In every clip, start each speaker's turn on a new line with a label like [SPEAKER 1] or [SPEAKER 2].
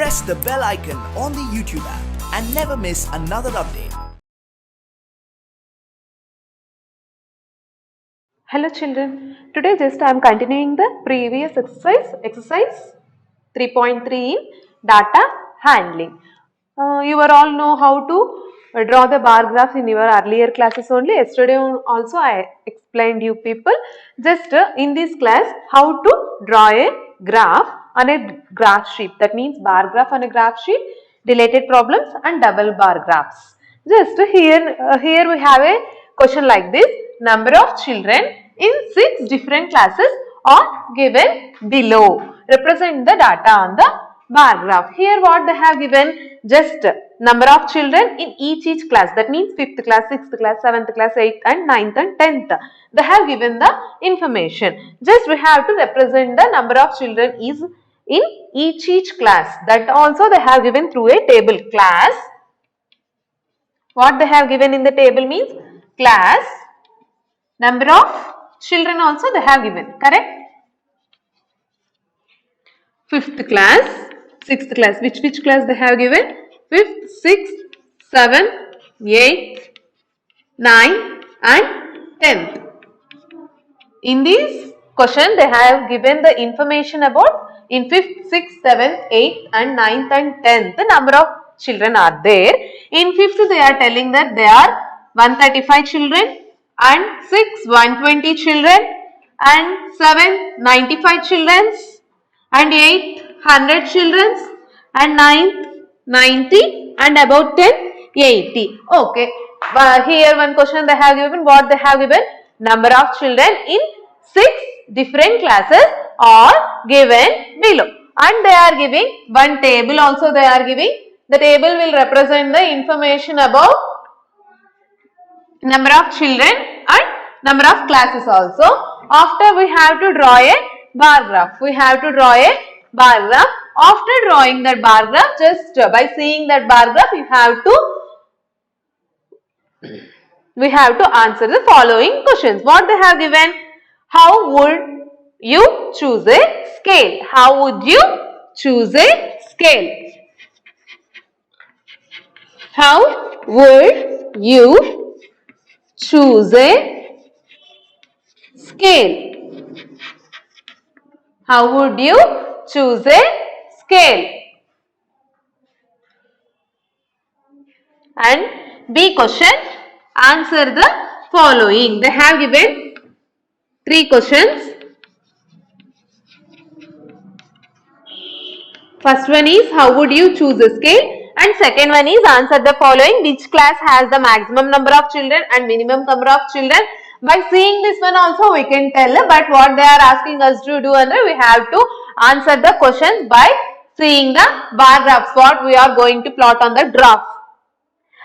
[SPEAKER 1] press the bell icon on the YouTube app and never miss another update.
[SPEAKER 2] Hello children, today just I am continuing the previous exercise 3.3 in data handling. You all know how to draw the bar graphs in your earlier classes only. Yesterday also I explained you people just in this class how to draw a graph on a graph sheet, that means bar graph on a graph sheet, related problems and double bar graphs. Just here we have a question like this: number of children in 6 different classes are given below. Represent the data on the bar graph. Here what they have given, just number of children in each class, that means 5th class, 6th class, 7th class, 8th and 9th and 10th. They have given the information. Just we have to represent the number of children is in each class. That also they have given through a table. Class, what they have given in the table means class, number of children also they have given, correct? 5th class, 6th class, which class they have given? 5th, 6th, 7th, 8th, 9th and 10th. In this question they have given the information about in 5th, 6th, 7th, 8th and 9th and 10th the number of children are there. In 5th they are telling that there are 135 children and 6th 120 children and 7th 95 children and 8th 100 children and 9th 90 and about 10 80. Okay, here one question they have given, what they have given, number of children in 6 different classes are given below, and they are giving one table also they are giving. The table will represent the information about number of children and number of classes also. After we have to draw a bar graph. We have to draw a bar graph. After drawing that bar graph, just by seeing that bar graph, we have to answer the following questions. What they have given? How would you choose a scale? How would you choose a scale? How would you choose a scale? How would you choose a scale? And B question, answer the following. They have given 3 questions. First one is how would you choose a scale, and second one is answer the following. Which class has the maximum number of children and minimum number of children? By seeing this one also we can tell, but what they are asking us to do, and we have to answer the questions by seeing the bar graphs, what we are going to plot on the graph.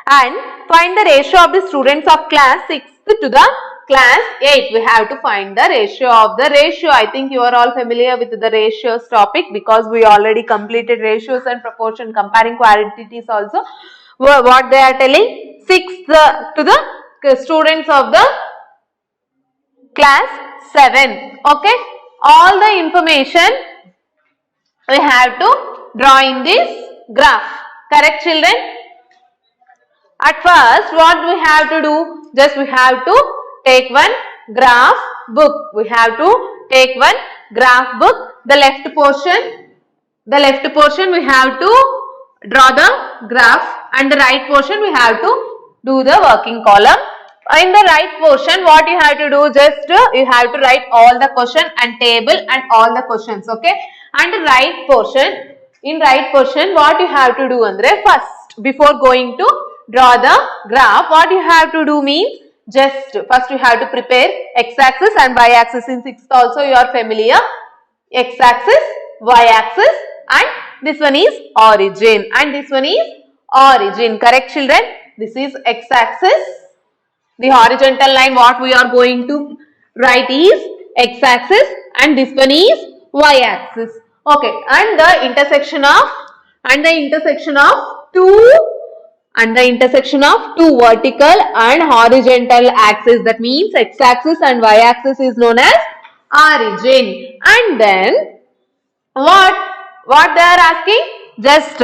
[SPEAKER 2] And find the ratio of the students of class 6 to the class 8. We have to find the ratio of the ratio. I think you are all familiar with the ratios topic because we already completed ratios and proportion, comparing quantities also. What they are telling, 6 to the students of the class 7. Okay, all the information we have to draw in this graph. Correct children? At first what we have to do, just we have to take one graph book. We have to take one graph book. The left portion we have to draw the graph, and the right portion we have to do the working column. In the right portion what you have to do, just you have to write all the question and table and all the questions. Okay, and the right portion, in right portion what you have to do, Andre, first before going to draw the graph, what you have to do means, just first you have to prepare x-axis and y-axis. In 6th also you are familiar, x-axis, y-axis, and this one is origin and this one is origin. Correct children? This is x-axis. The horizontal line what we are going to write is x-axis and this one is y-axis. Okay, and the intersection of two vertical and horizontal axis, that means x-axis and y-axis, is known as origin. And then what they are asking? just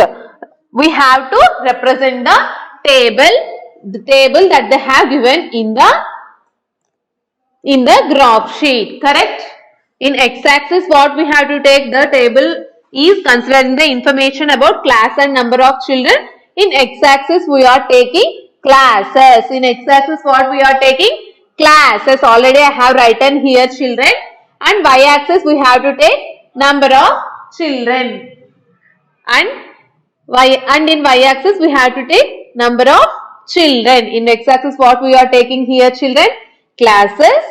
[SPEAKER 2] we have to represent the table that they have given in the graph sheet, correct? In x-axis, what we have to take, the table is considering the information about class and number of children. In x-axis, we are taking classes. In x-axis, what we are taking? Classes. Already I have written here children. And y-axis, we have to take number of children. And in y-axis, we have to take number of children. In x-axis, what we are taking here children? Classes.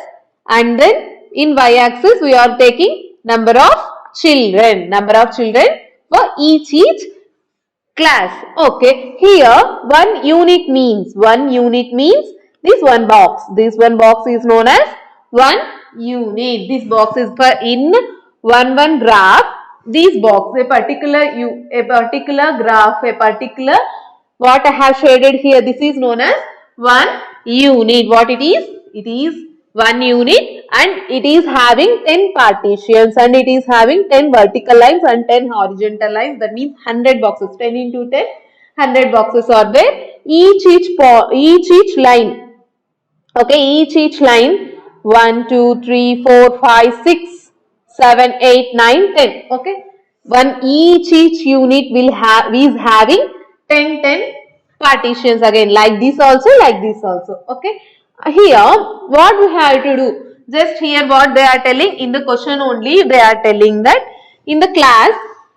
[SPEAKER 2] And then in y-axis, we are taking number of children. Number of children for each class. Okay. Here, 1 unit means this one box. This one box is known as 1 unit. This box is for in one graph. This box, a particular graph, what I have shaded here, this is known as 1 unit. What it is? It is 1 unit and it is having 10 partitions and it is having 10 vertical lines and 10 horizontal lines. That means 100 boxes. 10 into 10, 100 boxes are there. Each line. Okay, each line 1, 2, 3, 4, 5, 6, 7, 8, 9, 10. Okay, each unit is having 10 partitions again, like this also. Okay, here what we have to do, just here what they are telling in the question only, they are telling that in the class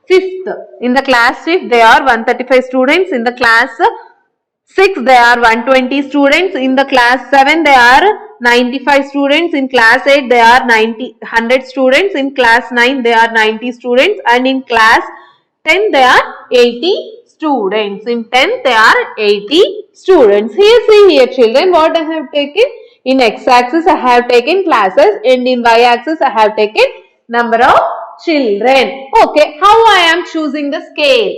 [SPEAKER 2] 5th there are 135 students, in the class 6 there are 120 students, in the class 7 there are 95 students, in class 8 there are 100 students, in class 9 there are 90 students, and in class 10 there are 80 students. In 10th there are 80 students. Here, see here children, what I have taken? In x-axis I have taken classes and in y-axis I have taken number of children. Okay, how I am choosing the scale?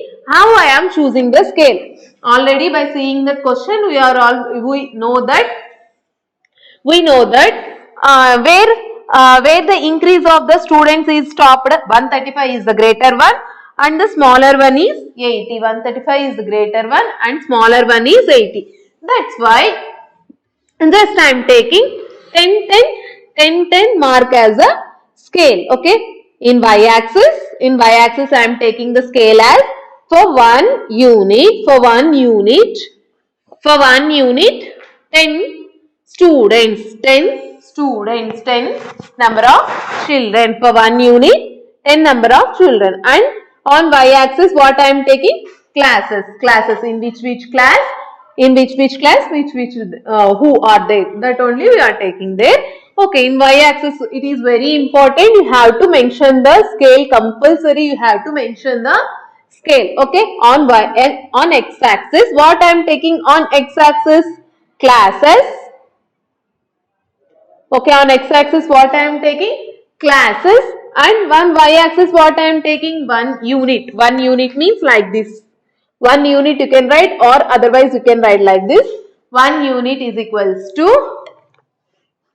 [SPEAKER 2] Already by seeing the question, we know that where the increase of the students is stopped, 135 is the greater one and the smaller one is 80. 135 is the greater one and smaller one is 80. That's why just I am taking 10 mark as a scale. Okay, in y-axis I am taking the scale as for 1 unit 10 students, 10 number of children. For 1 unit 10 number of children. And on y-axis what I am taking? Classes. In which class? Who are they? That only we are taking there. Okay, in y-axis it is very important. You have to mention the scale compulsory. You have to mention the scale. Okay, on x-axis what I am taking on x-axis? Classes. Okay, on x-axis what I am taking? Classes. And on y-axis what I am taking? 1 unit. 1 unit means like this. 1 unit you can write, or otherwise you can write like this. 1 unit is equals to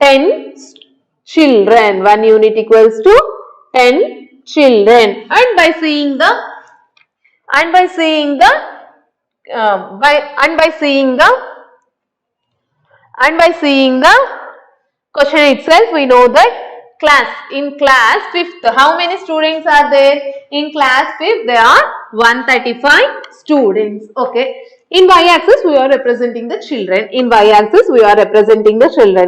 [SPEAKER 2] 10 children. 1 unit equals to 10 children. And by seeing the question itself, we know that in class 5th, how many students are there? In class 5th, there are 135 students. Okay. In y-axis, we are representing the children.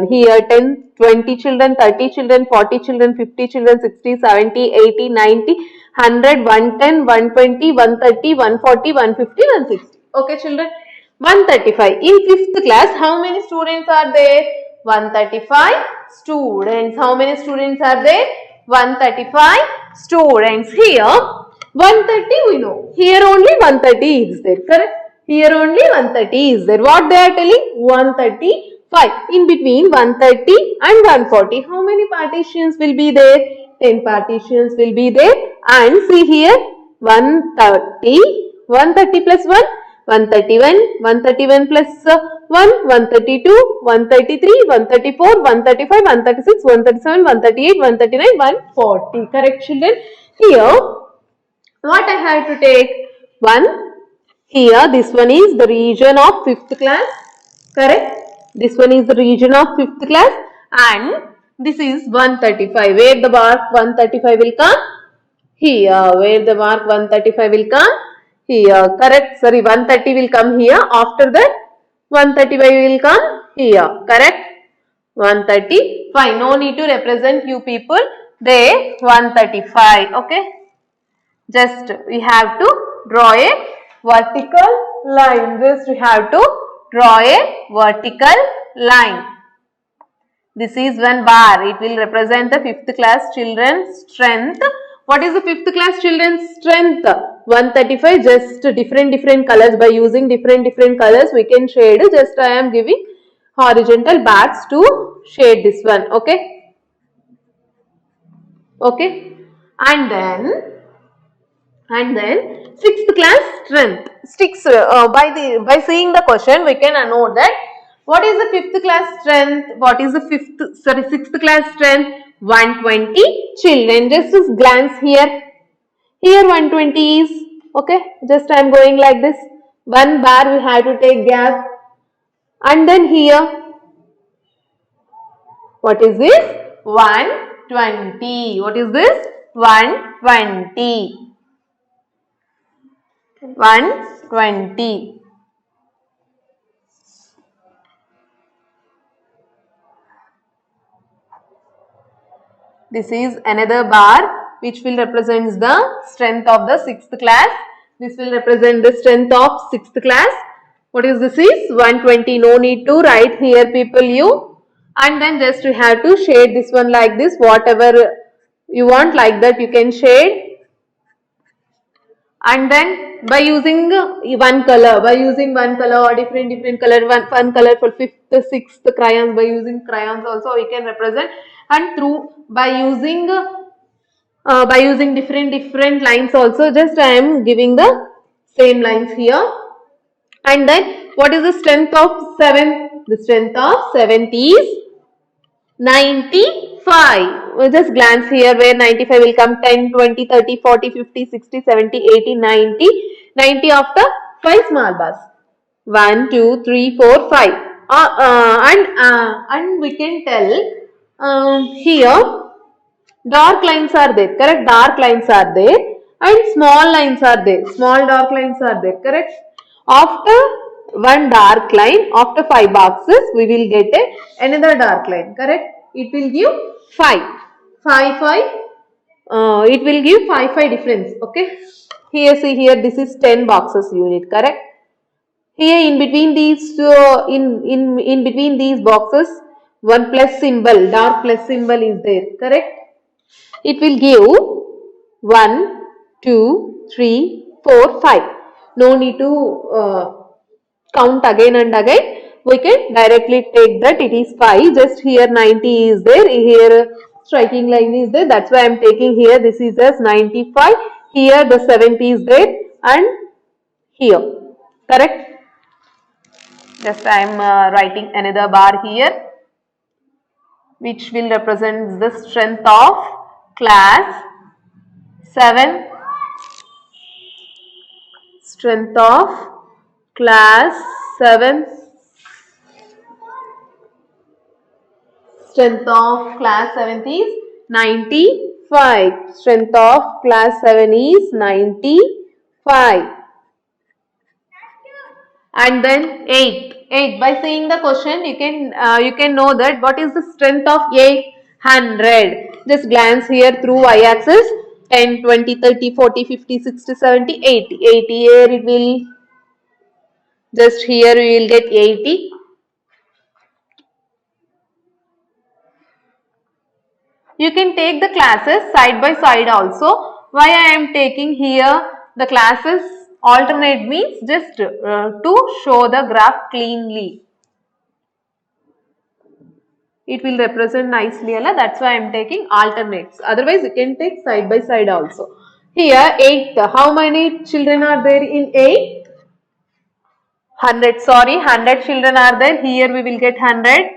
[SPEAKER 2] Here 10, 20 children, 30 children, 40 children, 50 children, 60, 70, 80, 90, 100, 110, 120, 130, 140, 150, 160. Okay, children. 135. In 5th class, how many students are there? 135 students. How many students are there? 135 students. Here 130 we know. Here only 130 is there. Correct? Here only 130 is there. What they are telling? 135. In between 130 and 140. How many partitions will be there? 10 partitions will be there. And see here 130 plus 1. 131, 131 plus 1, 132, 133, 134, 135, 136, 137, 138, 139, 140. Correct, children? Here, what I have to take? 1. Here this one is the region of 5th class, correct? This one is the region of 5th class, and this is 135. Where the mark 135 will come? Here. Where the mark 135 will come? Here. Correct? Sorry, 130 will come here. After that, 135 will come here. Correct? 135. No need to represent you people. They 135. Okay. Just we have to draw a vertical line. Just we have to draw a vertical line. This is one bar. It will represent the 5th class children's strength. What is the 5th class children's strength? 135. Just different colors. By using different colors we can shade. Just I am giving horizontal bars to shade this one. Okay. Okay. And then 6th class strength. By seeing the question we can know that what is the 5th class strength? What is the 6th class strength? 120 children. Just glance here. Here 120 is, okay. Just I am going like this. One bar we have to take gap. And then here, what is this? 120. What is this? 120. 120. This is another bar which will represent the strength of the 6th class. This will represent the strength of 6th class. What is this is? 120. No need to write here people you. And then just you have to shade this one like this. Whatever you want like that you can shade. And then by using one color or different color, one color for 5th, 6th crayons, by using crayons also we can represent, and through by using different lines also. Just I am giving the same lines here. And then what is the strength of 7? The strength of 7 is 95. We'll just glance here where 95 will come. 10, 20, 30, 40, 50, 60, 70, 80, 90. 90 after 5 small bars. 1, 2, 3, 4, 5. And we can tell here dark lines are there, correct? Dark lines are there and small lines are there. Small dark lines are there, correct? After one dark line, after 5 boxes, we will get another dark line, correct? It will give 5. 5, 5. It will give 5, 5 difference, okay? Here, see here, this is 10 boxes unit, correct? Here in between these, in between these boxes, one plus symbol, dark plus symbol is there, correct? It will give 1, 2, 3, 4, 5. No need to count again and again. We can directly take that it is 5. Just here 90 is there. Here striking line is there. That's why I am taking here. This is as 95. Here the 70 is there and here. Correct? Just I am writing another bar here, which will represent the strength of class 7. Strength of class 7. Strength of class 7 is 95. Strength of class 7 is 95. And then 8. By seeing the question, you can know that what is the strength of 800. Just glance here through y-axis. 10, 20, 30, 40, 50, 60, 70, 80. 80 here it will, just here we will get 80. You can take the classes side by side also. Why I am taking here the classes alternate means just to show the graph cleanly. It will represent nicely, that's why I am taking alternates. Otherwise, you can take side by side also. Here, 8. How many children are there in 8? 100. Sorry, 100 children are there. Here we will get 100.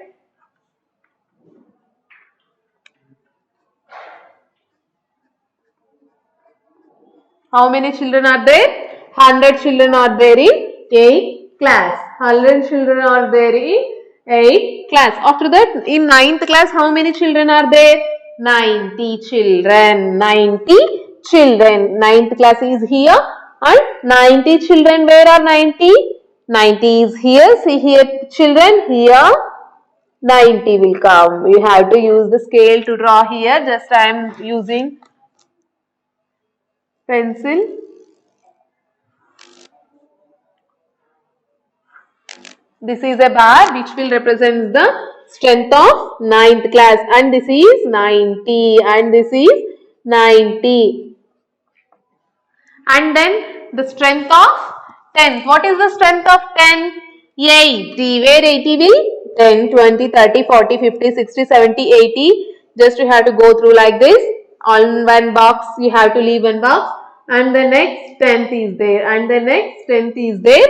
[SPEAKER 2] How many children are there? 100 children are there in 8th class. 100 children are there in 8th class. After that, in 9th class, how many children are there? 90 children. 90 children. 9th class is here and 90 children. Where are 90? 90 is here. See here children. Here 90 will come. You have to use the scale to draw here. Just I am using pencil. This is a bar which will represent the strength of 9th class, and this is 90 and this is 90. And then the strength of 10th. What is the strength of 10? 80. Where 80 will? 10, 20, 30, 40, 50, 60, 70, 80. Just you have to go through like this. On one box you have to leave one box, and the next 10th is there, and the next 10th is there.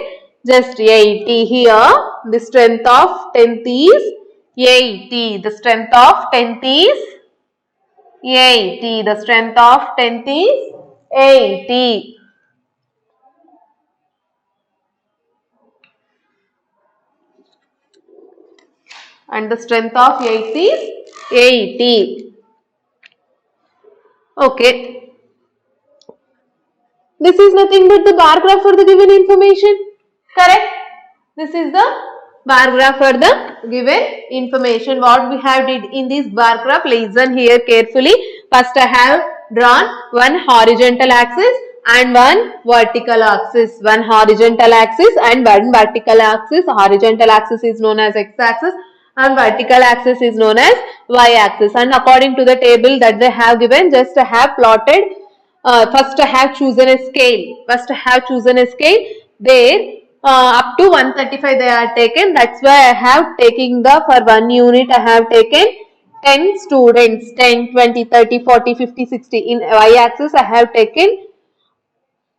[SPEAKER 2] Just 80 here. The strength of 10th is 80. The strength of 10th is 80. The strength of 10th is 80. And the strength of 8th is 80. Okay. This is nothing but the bar graph for the given information. Correct? This is the bar graph for the given information. What we have did in this bar graph, listen here carefully. First I have drawn one horizontal axis and one vertical axis. One horizontal axis and one vertical axis. Horizontal axis is known as x-axis and vertical axis is known as y-axis. And according to the table that they have given, just I have plotted. First I have chosen a scale. First I have chosen a scale. There up to 135 they are taken. That's why I have taken the, for 1 unit I have taken 10 students. 10, 20, 30, 40, 50, 60. In y-axis I have taken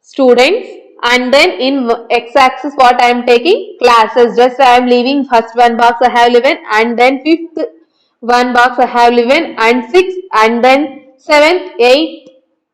[SPEAKER 2] students, and then in x-axis what I am taking? Classes. Just I am leaving first one box I have given, and then fifth one box I have given, and sixth, and then 7th, 8th,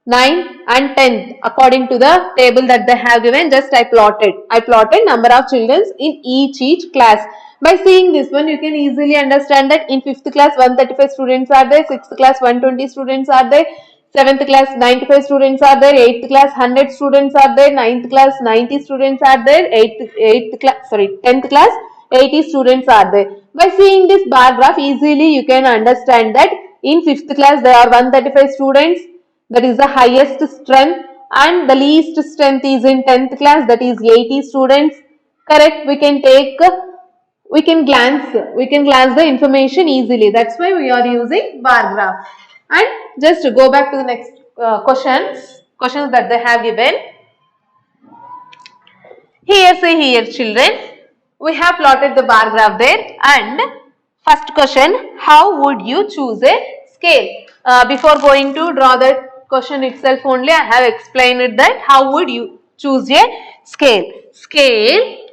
[SPEAKER 2] 9th and 10th according to the table that they have given. Just I plotted number of children in each class. By seeing this one, you can easily understand that in 5th class 135 students are there, 6th class 120 students are there, 7th class 95 students are there, 8th class 100 students are there, 9th class 90 students are there, 10th class 80 students are there. By seeing this bar graph, easily you can understand that in 5th class there are 135 students. That is the highest strength, and the least strength is in 10th class, that is 80 students. Correct? We can glance the information easily. That's why we are using bar graph. And just go back to the next questions that they have given. Here, say here children, we have plotted the bar graph there, and first question, how would you choose a scale? Before going to draw the question itself only, I have explained that how would you choose a scale. Scale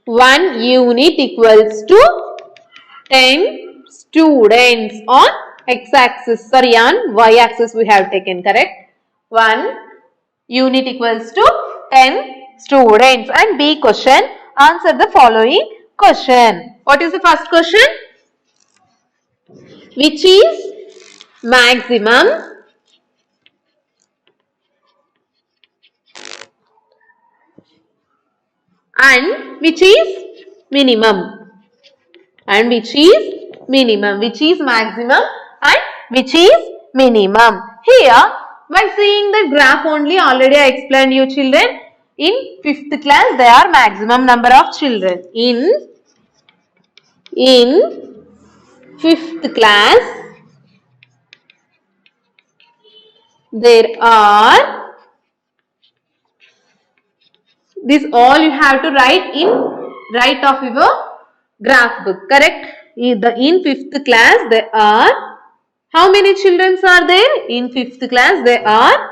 [SPEAKER 2] 1 unit equals to 10 students on x-axis, sorry, on y-axis we have taken, correct? 1 unit equals to 10 students. And B question, answer the following question. What is the first question? Which is maximum and which is minimum? And which is minimum? Which is maximum and which is minimum? Here, by seeing the graph only, already I explained you children, in 5th class there are maximum number of children. In 5th class there are, this all you have to write in right of your graph book, correct? In 5th class there are, how many children are there? In 5th class there are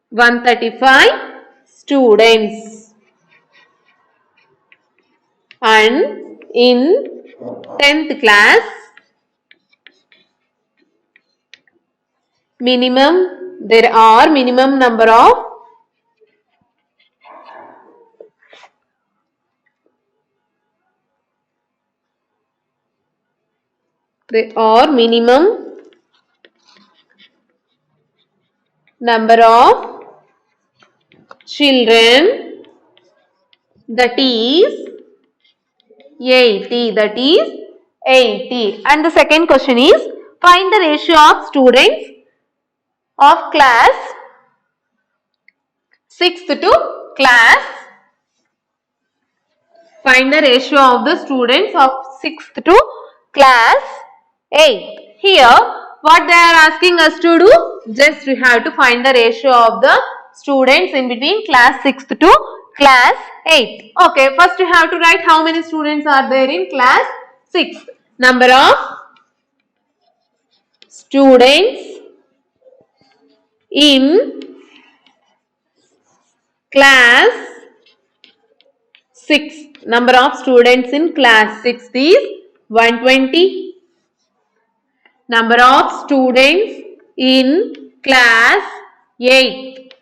[SPEAKER 2] 135 students, and in 10th class minimum, there are minimum number of or minimum number of children, that is 80, that is 80. And the second question is, find the ratio of students of class 6th to class, find the ratio of the students of 6th to class 8th. Here what they are asking us to do, just we have to find the ratio of the students in between class 6th to class 8th. Okay, first you have to write how many students are there in class 6th. Number of students in class 6. Number of students in class 6 is 120. Number of students in class 8.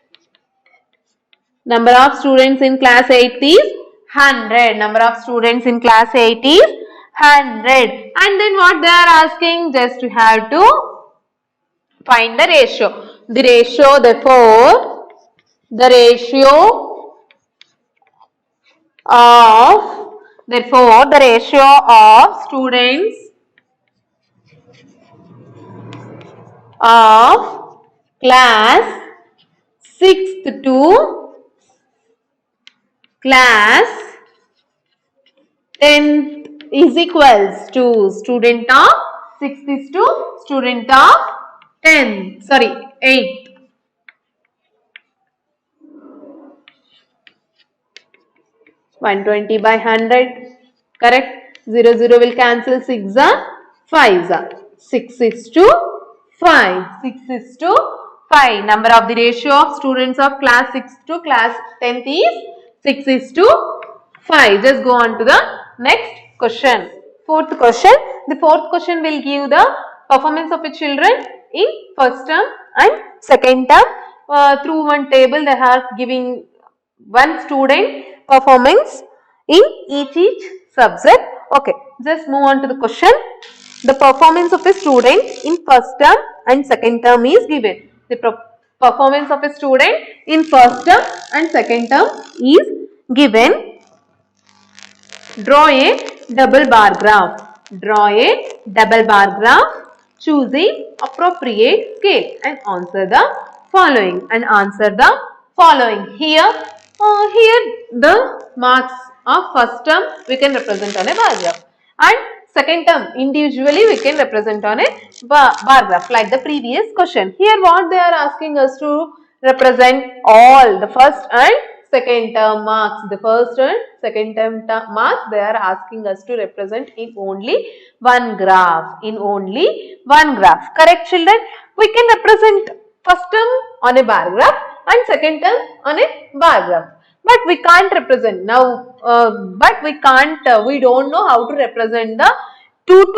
[SPEAKER 2] Number of students in class 8 is 100. Number of students in class 8 is 100. And then what they are asking, just you have to find the ratio. The ratio, therefore, the ratio of students of class 6th to class 10th is equals to student of 6th is to student of 10th, sorry 8th. 120 by 100, correct? 0, 0 will cancel, 6 are 5 are. 6 is to 5. 6 is to 5. Number of the ratio of students of class 6 to class 10th is 6 is to 5. Just go on to the next question. Fourth question. The fourth question will give the performance of the children in first term and second term. Through one table they are giving one student performance in each subject. Okay, just move on to the question. The performance of a student in first term and second term is given. The performance of a student in first term and second term is given. Draw a double bar graph. Draw a double bar graph. Choose the appropriate scale and answer the following. Here the marks of first term we can represent on a bar graph, and second term individually we can represent on a bar graph like the previous question. Here what they are asking us to represent all the first and second term marks. The first and second term marks they are asking us to represent in only one graph. Correct, children? We can represent first term on a bar graph and second term on a bar graph. But we can't represent now. We don't know how to represent the two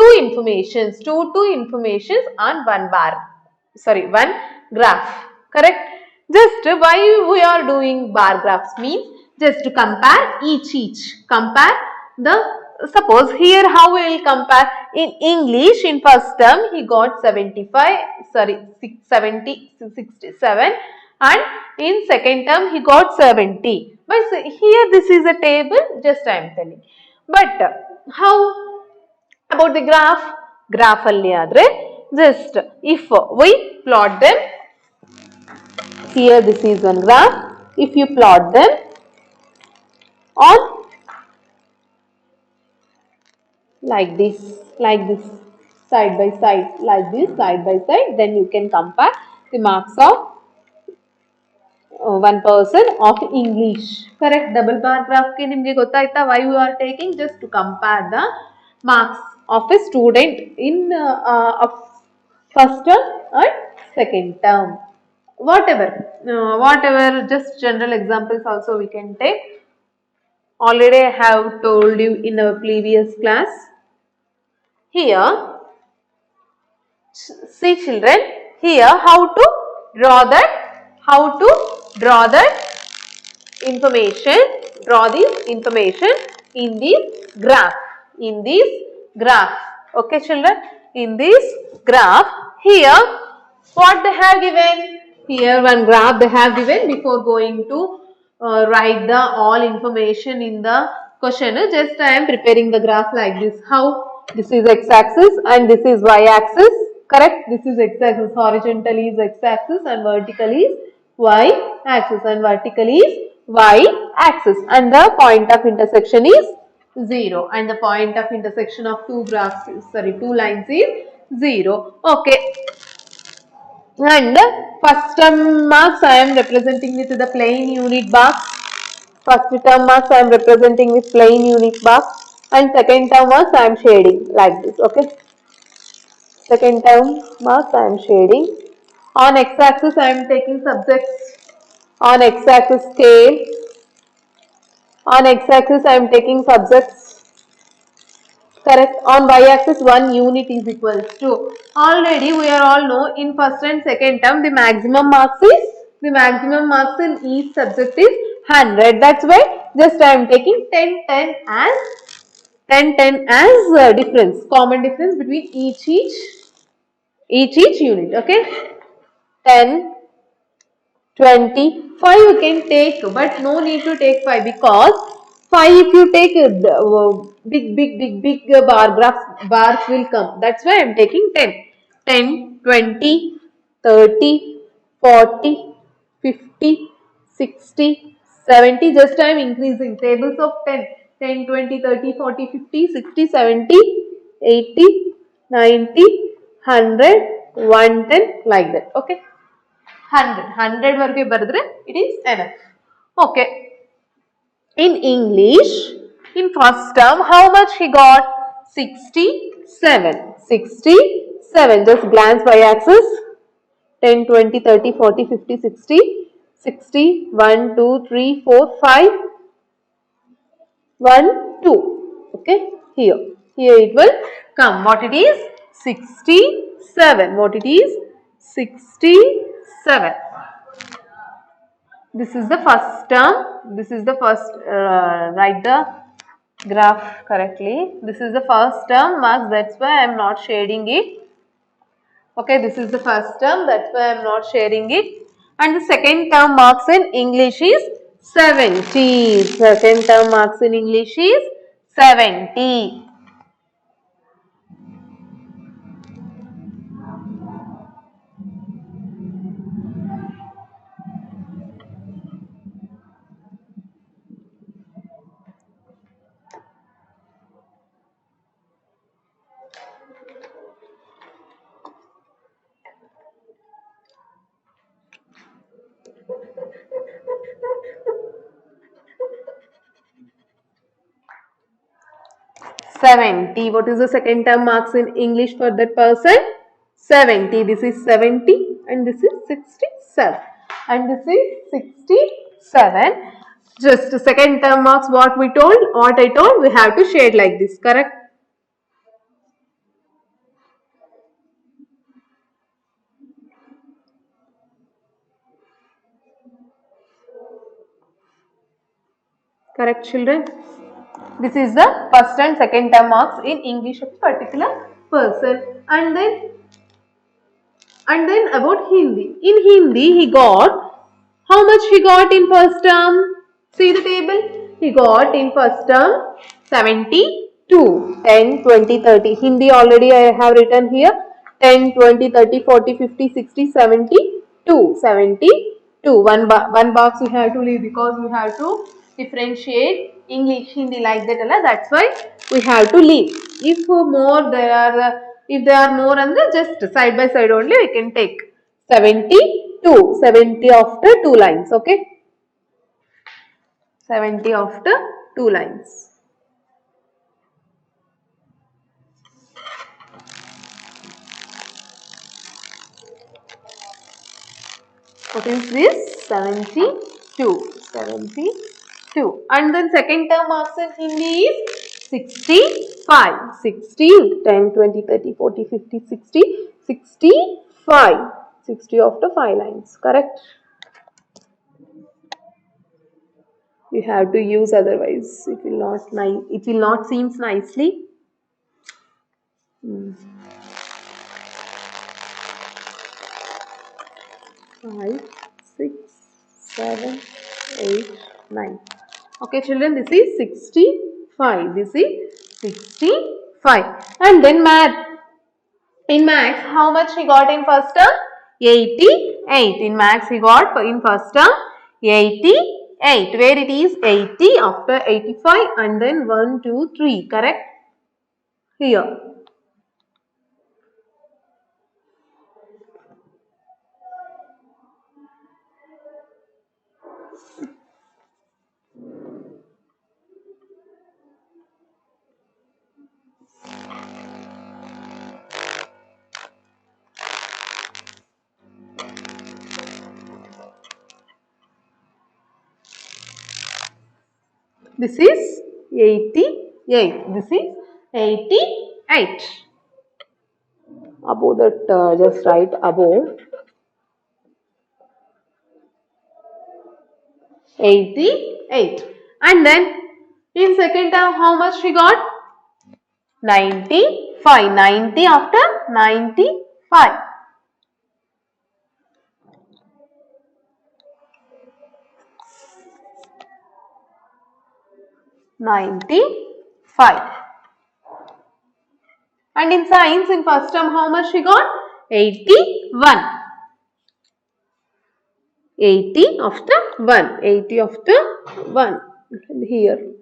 [SPEAKER 2] informations on one graph. Correct? Just why we are doing bar graphs means just to compare compare the, suppose here how we will compare. In English in first term he got 67 and in second term he got 70. But here this is a table, just I am telling. But how about the graph? Graph alli adre just if we plot them, here this is one graph. If you plot them on like this side by side, then you can compare the marks of one person of English. Correct? Double bar graph ke nimge gottaita why you are taking, just to compare the marks of a student in first term and second term. Whatever, just general examples also we can take. Already I have told you in our previous class. Here, see children, here how to draw that information, draw this information in this graph. Okay children, in this graph. Here, what they have given? Here one graph they have given. Before going to write the all information in the question, just I am preparing the graph like this. How? This is x-axis and this is y-axis. Correct? This is x-axis. Horizontally is x-axis and vertically is y-axis, and vertically is y-axis, and the point of intersection is 0, and the point of intersection of two graphs is, two lines is 0. Okay. And first term marks I am representing with the plain unit box. First term marks I am representing with plain unit box, and second term marks I am shading like this. Okay. Second term marks I am shading. On x-axis I am taking subjects. On x-axis scale. On x-axis I am taking subjects. Correct. On y-axis 1 unit is equals to. Already we are all know in first and second term the maximum marks in each subject is 100. That's why just I am taking 10 as difference, common difference between each unit. Okay. 10, 20, 5 you can take, but no need to take 5, because 5 if you take big bars will come. That's why I am taking 10. 10, 20, 30, 40, 50, 60, 70. Just I am increasing tables of 10. 10, 20, 30, 40, 50, 60, 70, 80, 90, 100, 110 like that. Okay. 100 ವರೆಗೆ ಬರೆದ್ರೆ it is enough. Okay. In English, in first term, how much he got? 67. 67. Just glance by axis. 10, 20, 30, 40, 50, 60. 60. 1, 2, 3, 4, 5. 1, 2. Okay. Here it will come. What it is? 67. What it is? 67. This is the first term. This is the first, write the graph correctly. This is the first term marks, that's why I am not shading it. Okay, this is the first term, that's why I am not sharing it. And the second term marks in English is 70. Second term marks in English is 70. 70. What is the second term marks in English for that person? 70. This is 70 and this is 67. And this is 67. Just second term marks, what I told, we have to shade like this. Correct? Correct, children? This is the first and second term marks in English of a particular person. And then about Hindi. In Hindi, he got, how much he got in first term? See the table. He got in first term 72. 10, 20, 30. Hindi already I have written here. 10, 20, 30, 40, 50, 60, 72. 72. One box you have to leave because we have to differentiate English, Hindi like that. That's why we have to leave. If there are more and just side by side only we can take 72. 70 after 2 lines. Okay. 70 after 2 lines. What is this? 72. 72. And then second term marks in Hindi is 65. 60. 10, 20, 30, 40, 50, 60. 65. 60 after 5 lines. Correct? You have to use, otherwise it will not seem nicely. 5, 6, 7, 8, 9. Okay, children, this is 65. This is 65. And then math. In maths, how much he got in first term? 88. In maths, he got in first term 88. Where it is 80 after 85 and then 1, 2, 3. Correct? Here. This is 88. This is 88. Above that, just write above 88. And then in second term, how much we got? 95. 90 after 95. 95. And in science, in first term, how much we got? 81. 80 after 1. 80 after 1. Here.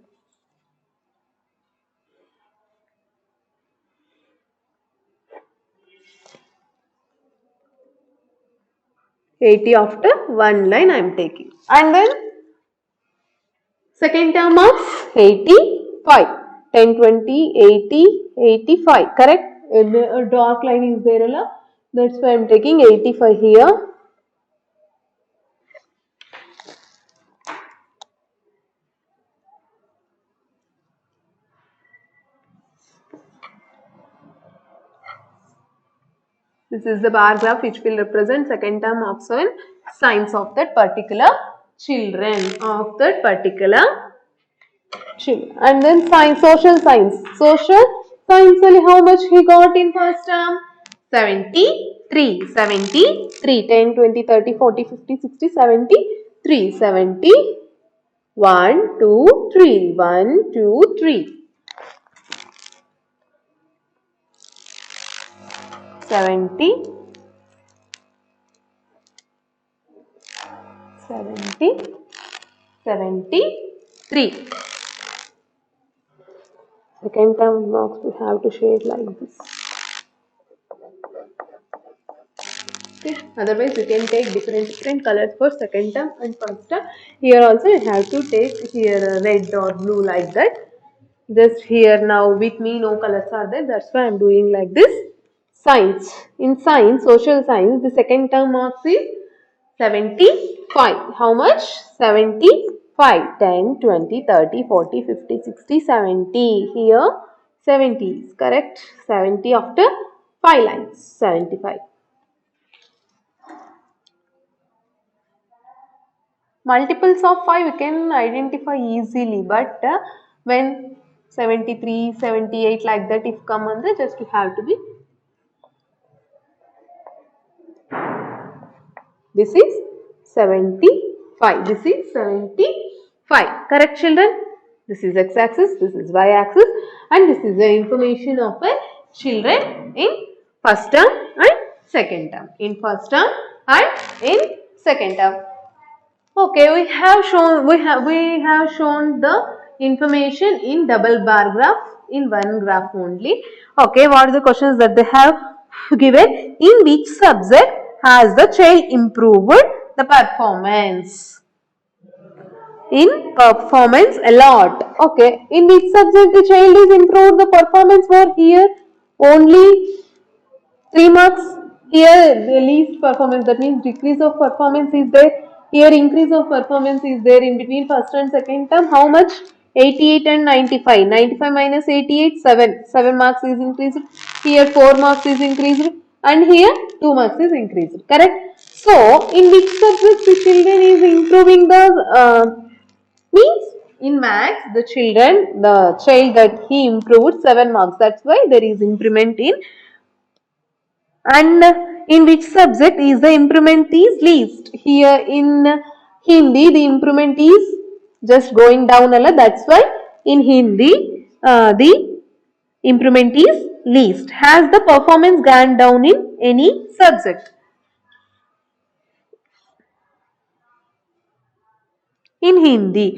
[SPEAKER 2] After 1 line I am taking. And then second term of 85. 10, 20, 80, 85. Correct? A dark line is there. That's why I am taking 85 here. This is the bar graph which will represent second term marks on science of that particular children. And then science, social science. Social science only how much he got in first term? 73. 73. 10, 20, 30, 40, 50, 60, 73. 70. 1, 2, 3. 1, 2, 3. 70, 73. Second term box we have to shade like this. Okay. Otherwise you can take different colors for second term and first term. Here also you have to take here red or blue like that. Just here now with me no colors are there. That's why I am doing like this. Science. In science, social science, the second term marks is 75. How much? 75. 10, 20, 30, 40, 50, 60, 70. Here 70 is correct. 70 after 5 lines. 75. Multiples of 5 you can identify easily, but when 73, 78 like that if come on there, just you have to be. This is 75. This is 75. Correct, children? This is x-axis, this is y-axis, and this is the information of a children in first term and second term. In first term and in second term. Okay, we have shown the information in double bar graph in one graph only. Okay, what are the questions that they have given? In which subject has the child improved the performance? In performance a lot. Okay, in which subject the child is improved the performance for here? Only 3 marks. Here the least performance, that means decrease of performance is there. Here increase of performance is there in between first and second term. How much? 88 and 95. 95 minus 88, 7. 7 marks is increased. Here 4 marks is increased. And here 2 marks is increased. Correct? So, in which subject the children is improving the, means in maths the child that he improved 7 marks. That's why there is improvement in. And In which subject is the improvement is least? Here in Hindi the improvement is just going down alla, that's why in Hindi the improvement is least. Has the performance gone down in any subject? In Hindi,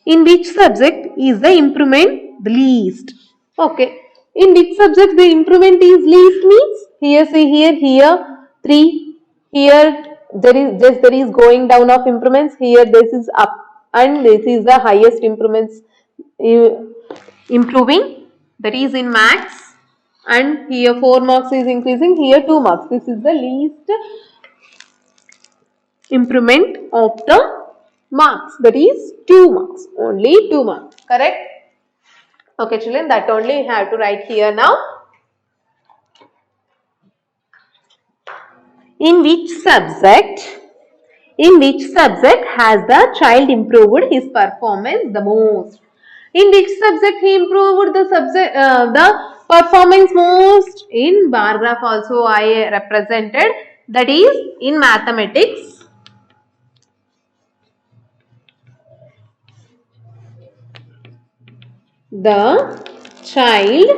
[SPEAKER 2] in which subject is the improvement the least? Okay, in which subject the improvement is least means here, see here 3, here there is going down of improvements, here this is up and this is the highest improvements improving, that is in maths, and here 4 marks is increasing, here 2 marks, this is the least improvement of the marks, that is 2 marks, only 2 marks, correct? Okay children, that only you have to write here now. In which subject has the child improved his performance the most? In which subject he improved the performance most? In bar graph also I represented, that is in mathematics. The child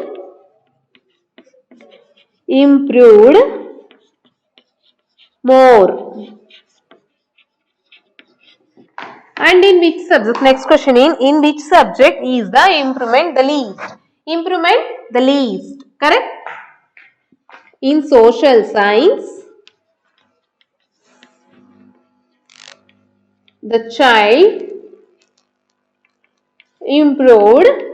[SPEAKER 2] improved more. And in which subject? Next question, in which subject is the improvement the least? Improvement the least, correct? In social science, the child improved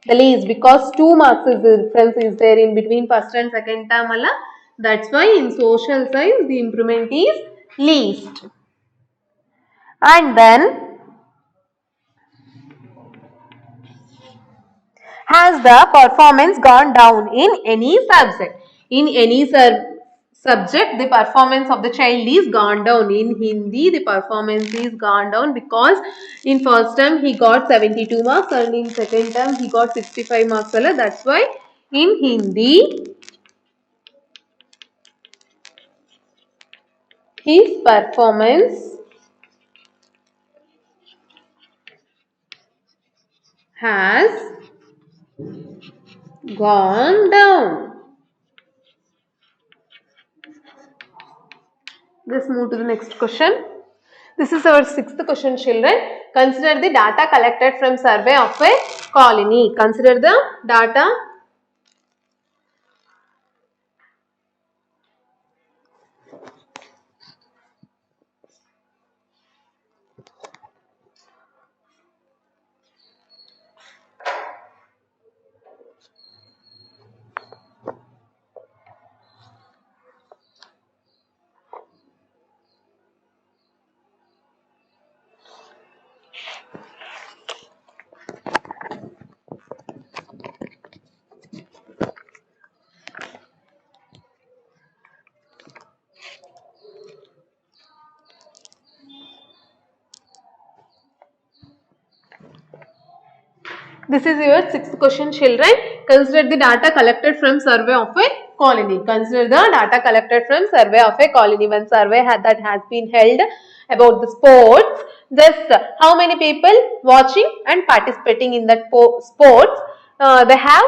[SPEAKER 2] the least because 2 marks is the difference is there in between first and second term alla, that's why in social science the improvement is least. And then has the performance gone down in any subject? In any subject the performance of the child is gone down. In Hindi the performance is gone down because in first term he got 72 marks and in second term he got 65 marks, that's why in Hindi his performance has gone down. Let's move to the next question. This is our 6th question, children. Consider the data collected from survey of a colony. Consider the data This is your 6th question, children. Consider the data collected from survey of a colony. Consider the data collected from survey of a colony. One survey that has been held about the sports. Just how many people watching and participating in that sports they have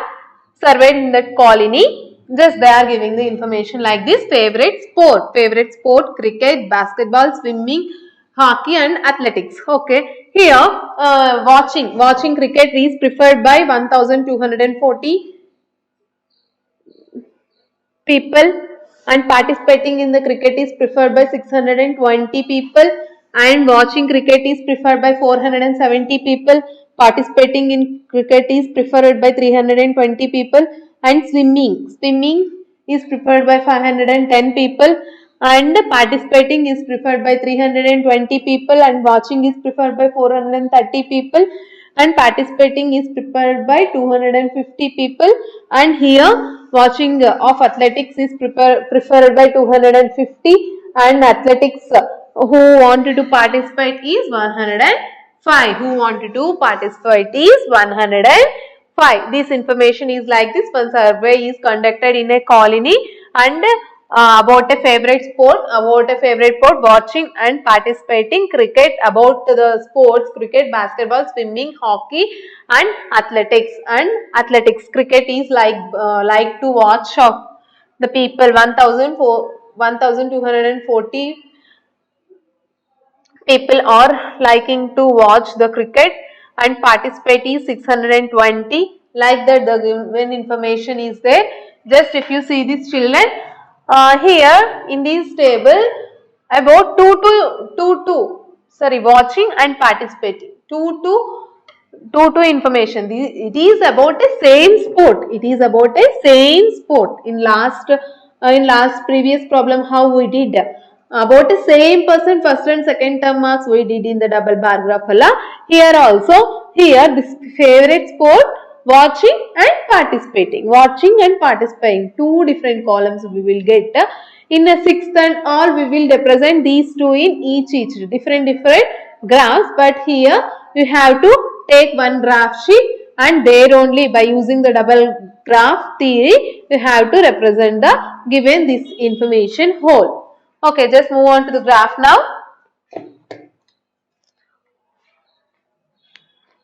[SPEAKER 2] surveyed in that colony. Just they are giving the information like this: favorite sport, cricket, basketball, swimming, hockey and athletics. Okay, here watching cricket is preferred by 1240 people and participating in the cricket is preferred by 620 people and watching cricket is preferred by 470 people, participating in cricket is preferred by 320 people and swimming is preferred by 510 people and participating is preferred by 320 people and watching is preferred by 430 people and participating is preferred by 250 people and here watching of athletics is preferred by 250 and athletics who wanted to participate is 105. Who wanted to participate is 105. 5. This information is like this. One survey is conducted in a colony and about a favorite sport, watching and participating, cricket, about the sports, cricket, basketball, swimming, hockey and athletics. And athletics, cricket is like to watch of the people 1240 people are liking to watch the cricket, and participate is 620. Like that the given information is there. Just if you see these children here in this table, about 2 to watching and participating, 2 to information. It is about a same sport. It is about a same sport. In last previous problem how we did about the same person first and second term marks we did in the double bar graph. Here also, here this favorite sport, watching and participating. Watching and participating, 2 different columns we will get. In a sixth and all we will represent these 2 in each different graphs, but here you have to take one graph sheet and there only by using the double graph theory you have to represent the given this information whole. Okay, just move on to the graph now.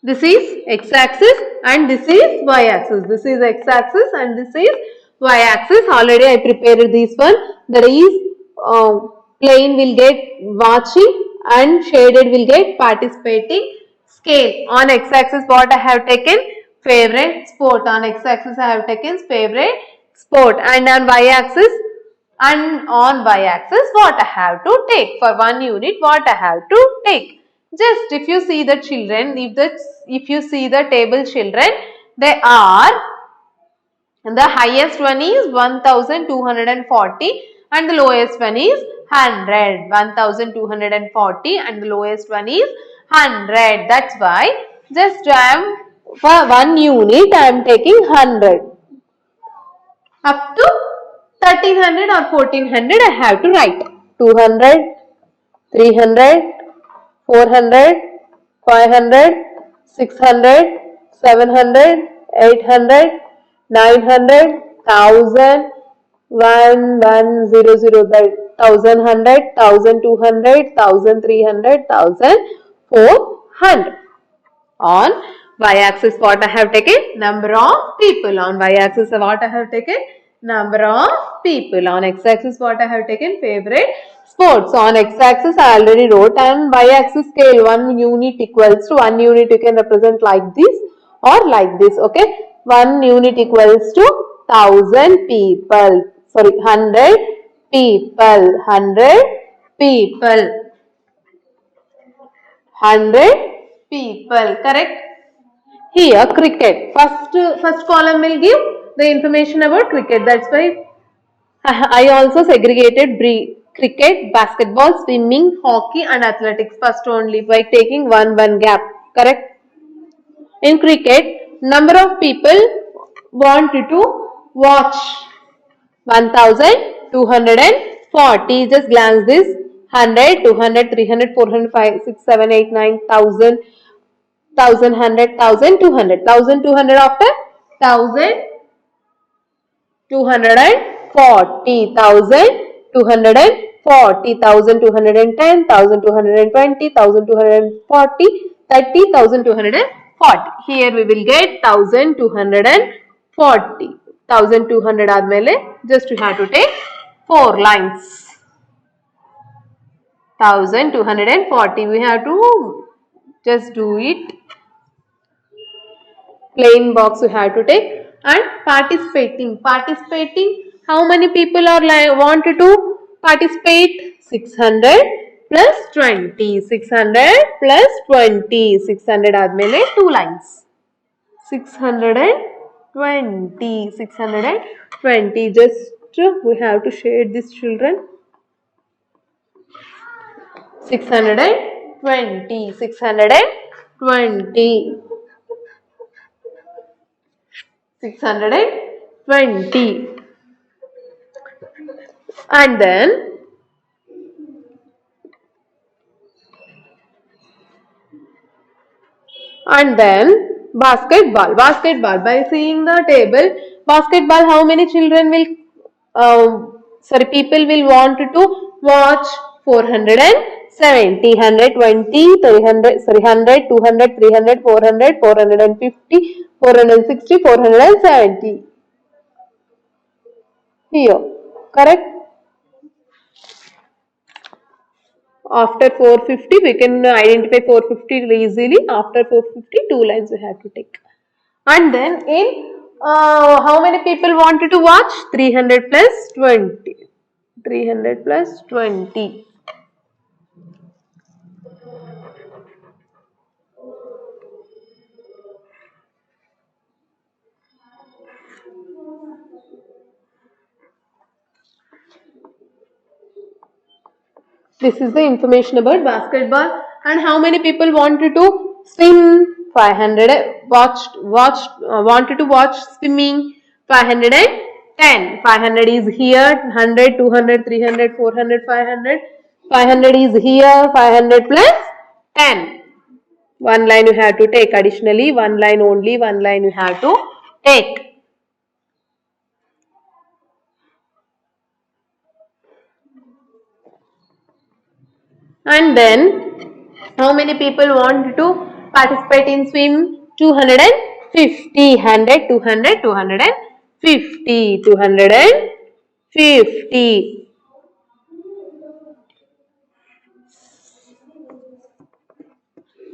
[SPEAKER 2] This is x-axis and this is y-axis. This is x-axis and this is y-axis. Already I prepared this one. That is plain will get watching and shaded will get participating. Scale on x-axis what I have taken? Favorite sport. On x-axis I have taken favorite sport, and on y-axis what I have to take? For 1 unit what I have to take? Just if you see the children, if you see the table children, they are, the highest one is 1240 and the lowest one is 100. 1240 and the lowest one is 100. That's why just for 1 unit I am taking 100. Up to 1300 or 1400 I have to write. 200, 300, 400, 500, 600, 700, 800, 900, 1000, 1100, 1100, 1200, 1300, 1400. On y-axis what I have taken? Number of people. On y-axis what I have taken? Number of people. On x-axis what I have taken? Favorite sports. On x-axis I already wrote, and y-axis scale 1 unit equals to 1 unit you can represent like this or like this. Okay, 1 unit equals to 1000 people. Sorry, 100 people. 100 people. 100 people. Correct. Here cricket. First column will give the information about cricket. That's why I also segregated cricket, basketball, swimming, hockey and athletics first only by taking one gap. Correct. In cricket, number of people wanted to watch 1240. Just glance this. 100, 200, 300, 400, 5, 6, 7, 8, 9, 1000, 1100, 1200. 1200 after 1240. 1240. 1210, 1220, 1240, 30, 1240. Here we will get 1240. 1200 admele just you have to take 4 lines. 1240 we have to just do it. Plain box you have to take. And participating. How many people are wanted to participate? 600 plus 20. 600 plus 20. 600 admele 2 lines. 620. 620. Just we have to shade these children. 620. 620. 620. And then basketball. Basketball. By seeing the table, basketball, how many children will, people will want to watch? 470, 120, 300, 100, 200, 300, 400, 450, 460, 470. Here, correct? After 450, we can identify 450 easily. After 450, two lines we have to take. And then in how many people wanted to watch? 300 plus 20. 300 plus 20. This is the information about basketball. And how many people wanted to swim? 500 wanted to watch swimming. 510. 500 is here. 100, 200, 300, 400, 500. 500 is here. 500 plus 10. One line you have to take. Additionally, one line only. One line you have to take. And then, how many people want to participate in swim? 250, 100, 200, 250, 250.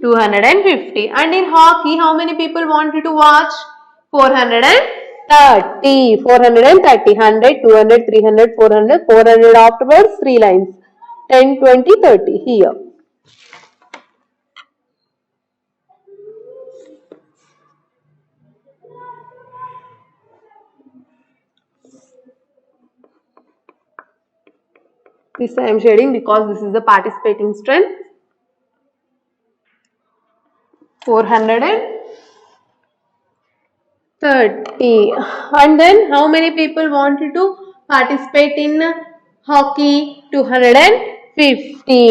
[SPEAKER 2] 250. And in hockey, how many people wanted to watch? 430. 430. 100, 200, 300, 400. 400 afterwards, 3 lines. 10, 20, 30. Here. This I am shading because this is the participating strength. 430. And then how many people wanted to participate in hockey? 250.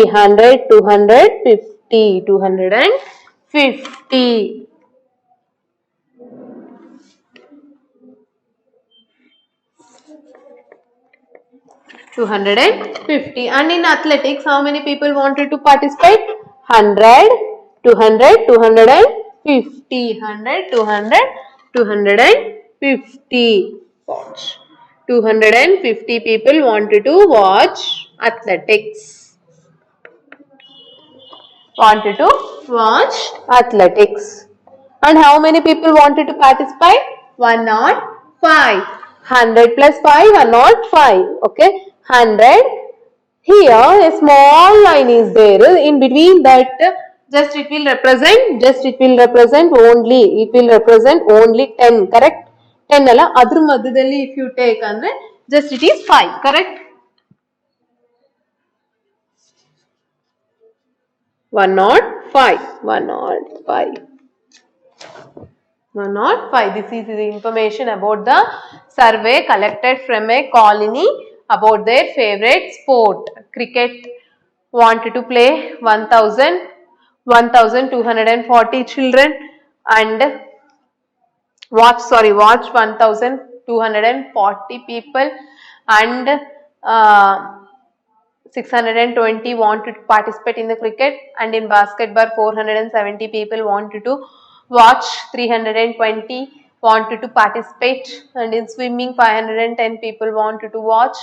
[SPEAKER 2] 100, 250, 250. 250. And in athletics, how many people wanted to participate? 100, 200, 250. 100, 200, 250. Watch. 250 people wanted to watch athletics. Wanted to watch athletics. And how many people wanted to participate? 105. 100 plus 5, 105. Okay. 100. Here a small line is there. In between that, it will represent only 10. Correct? 10 alla. Adru madhyadalli if you take andre, just it is 5. Correct? 105. 105. 105. This is the information about the survey collected from a colony about their favorite sport. Cricket wanted to play 1240 children, and watch 1240 people, and 620 wanted to participate in the cricket, and in basketball 470 people wanted to watch, 320 wanted to participate, and in swimming 510 people wanted to watch,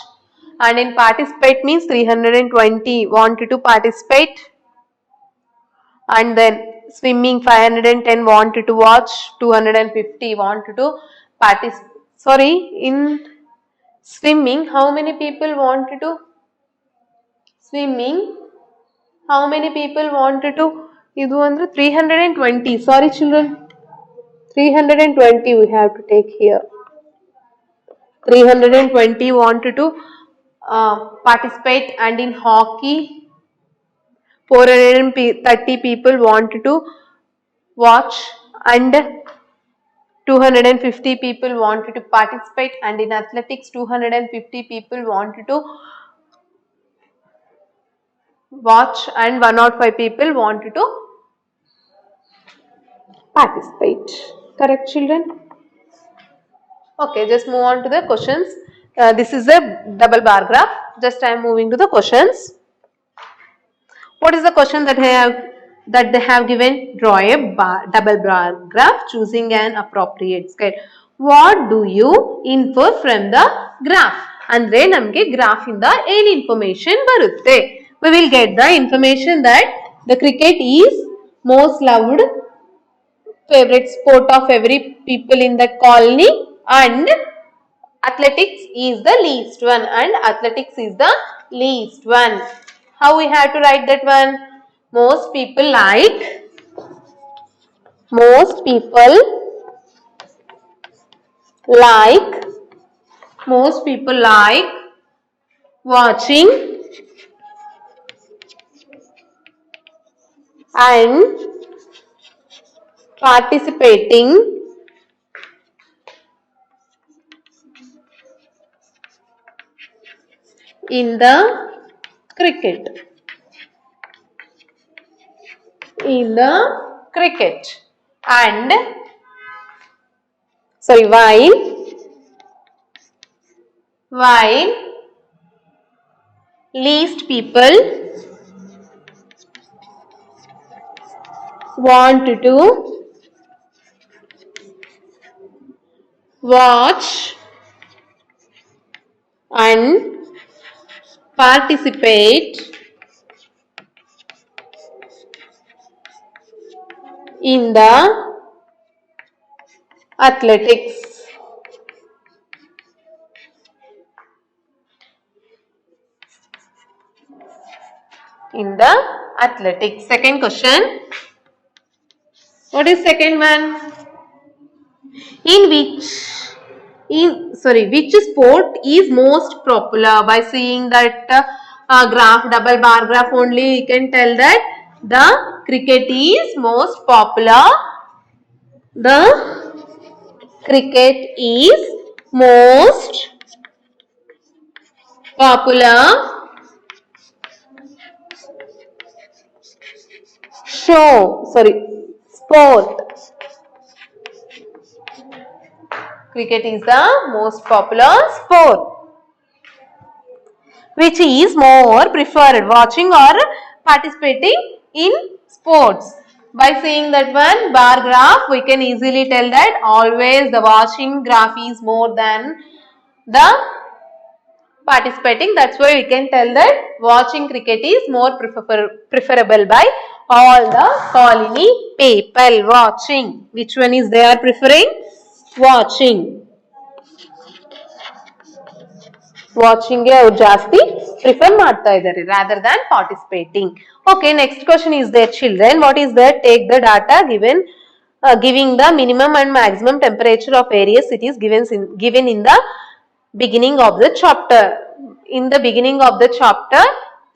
[SPEAKER 2] and in participate means 320 wanted to participate, and then swimming 510 wanted to watch, 250 wanted to participate. In swimming how many people wanted to swimming? How many people wanted to? Idu andre 320. Sorry children. 320 we have to take here. 320 wanted to participate, and in hockey 430 people wanted to watch, and 250 people wanted to participate, and in athletics 250 people wanted to watch, and 105 people wanted to participate. Correct, children? Okay, just move on to the questions. This is a double bar graph. Just I am moving to the questions. What is the question that they have given? Draw a double bar graph choosing an appropriate scale. What do you infer from the graph? ಅಂದ್ರೆ ನಮಗೆ graph ಇಂದ ಏನು information ಬರುತ್ತೆ? We will get the information that the cricket is most loved favorite sport of every people in the colony, and athletics is the least one, How we have to write that one? Most people like watching and participating in the cricket. And while least people want to watch and participate in the athletics. Second question. What is second one? Which sport is most popular? By seeing that graph, double bar graph only, you can tell that the cricket is most popular. The cricket is most popular sport. Cricket is the most popular sport. Which is more preferred, watching or participating in sports? By seeing that one bar graph, we can easily tell that always the watching graph is more than the participating. That's why we can tell that watching cricket is more preferable by all the colony people. Watching. Which one is they are preferring? Watching. ವಾಚಿಂಗ್ಗೆ ಅವ್ರು ಜಾಸ್ತಿ prefer ಮಾಡ್ತಾ ಇದ್ದಾರೆ rather than participating. Okay, next question is there, children. What is that? Take the data giving the minimum and maximum temperature of various cities given in the beginning of the chapter. In the beginning of the chapter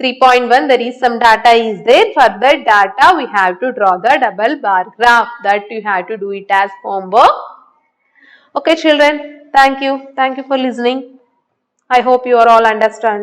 [SPEAKER 2] 3.1, there is some data is there. For that data, we have to draw the double bar graph. That you have to do it as homework. Okay, children. Thank you for listening. I hope you are all understand.